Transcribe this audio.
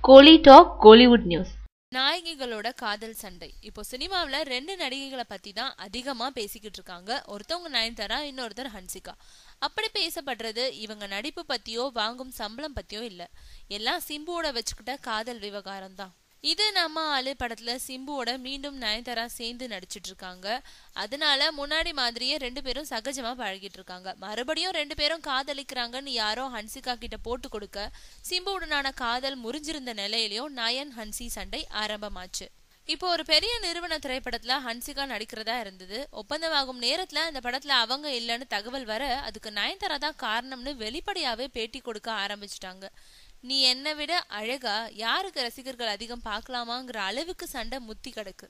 கோலி talk Kollywood news. நாயகிகளோட காதல் சண்டை. இப்போ சினிமாவில் 2 நடிகைகளை பத்தி தான் அதிகமா பேசிக்கிட்டு இருக்காங்க. ஒருத்தவங்க நயன்தாரா, இன்னொருத்தர் ஹன்சிகா. அப்படி பேசப்படுறது இவங்க நடிப்பு பத்தியோ வாங்கும் சம்பளம் பத்தியோ இல்ல, எல்லாம் சிம்புவோட வச்சுக்கிட்ட காதல் விவகாரம் தான். இது நம்ம ஆளு படத்துல சிம்புவோட மீண்டும் நயன்தாரா சேர்ந்து நடிச்சிட்டு இருக்காங்க. அதனால முன்னாடி மாதிரியே 2 பேரும் சகஜமா பழகிட்டு இருக்காங்க. மறுபடியும் 2 பேரும் காதலிக்கிறாங்கன்னு யாரோ ஹன்சிகா கிட்ட போட்டு கொடுக்க சிம்புவுடனான காதல் முறிஞ்சிருந்த நிலையிலயும் நயன் ஹன்சி சண்டை ஆரம்பமாச்சு. இப்போ ஒரு பெரிய நிறுவன திரைப்படத்துல ஹன்சிகா நடிக்கிறதா இருந்தது. ஒப்பந்தமாகும் நேரத்துல இந்த படத்துல அவங்க இல்லைன்னு தகவல் வர அதுக்கு நயன்தாரா தான் காரணம்னு வெளிப்படையாவே பேட்டி கொடுக்க ஆரம்பிச்சிட்டாங்க. நீ என்னை விட அழகா, யாருக்கு ரசிகர்கள் அதிகம் பார்க்கலாமாங்கிற அளவுக்கு சண்டை முத்தி கிடக்கு.